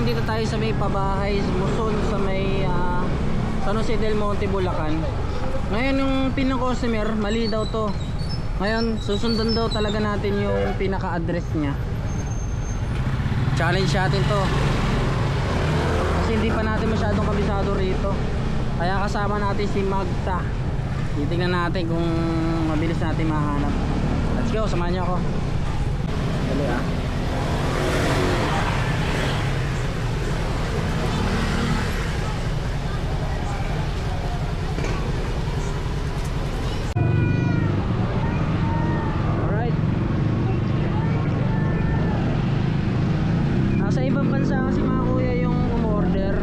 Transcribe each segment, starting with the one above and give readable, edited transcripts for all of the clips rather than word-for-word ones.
nandito tayo sa may pabahay Muson sa may San Jose del Monte, Bulacan. Ngayon yung pinaka-customer, mali daw to. Ngayon susundan daw talaga natin yung pinaka-address niya. Challenge natin to. Kasi hindi pa natin masyadong kabisado rito. Kaya kasama natin si Magta. Titingnan natin kung mabilis natin mahanap. Let's go, samahan niyo ako. Dali ah. Alright. Nasa ibang bansa kasi mga kuya yung umorder.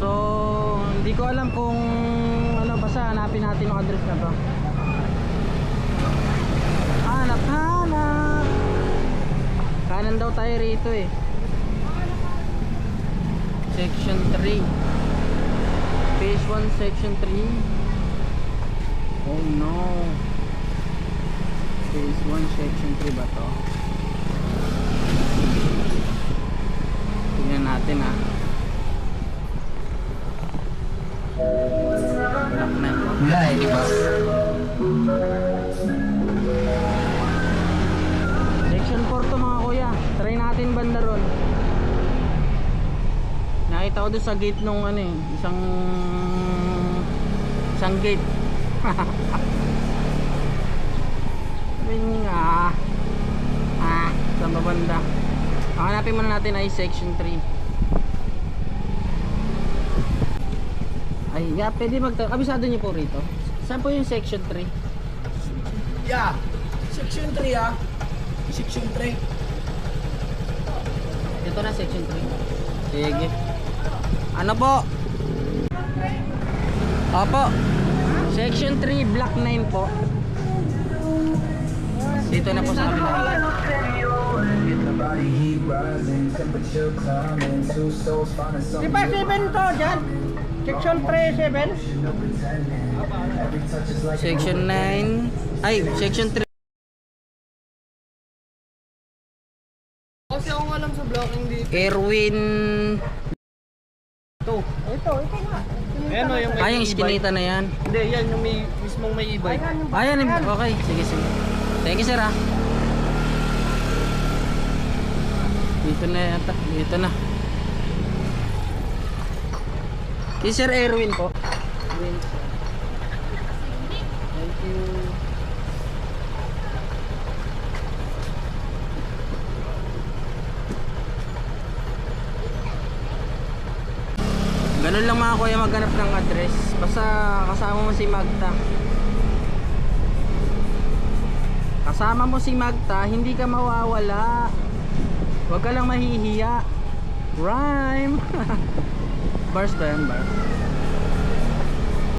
So, hindi ko alam kung ano, basta hanapin natin yung address na to. Hanap. Kanan daw tayo rito eh. Section 3. Phase 1 section 3. Oh no. Phase 1 section 3 ba to? Tingnan natin ah. Section 4 to mga kuya. Try natin banda ron. Nakita ko doon sa gate nung ano eh, isang gate. Sabihin nga saan ba banda? Hanapin muna natin ay section 3. Ay, yeah, pwede kabisado niyo po rito. Saan po yung section 3? Yeah, section 3 ah. Section 3. Ito na section 3. Sige. Ano po? Opo. Section 3, block 9 po. Dito na po sa kabila. Di ba 7 to dyan? Section 3, 7? Section 9. Ay, section 3. Kasi ako alam sa blocking dito. Erwin. Ito nga. Ayan o, yung may Ay, yung iskinita na yan. Hindi, yan yung may, mismong may e-bike. Ayan, okay. Sige. Thank you, sir ah. Dito na yata. Dito na. Si Sir Erwin po. Thank you. Ganun lang mga kuya maghanap ng address. Basta kasama mo si Magta. Kasama mo si Magta, hindi ka mawawala. Huwag ka lang mahihiya. Rhyme. Bars ba yan, bars?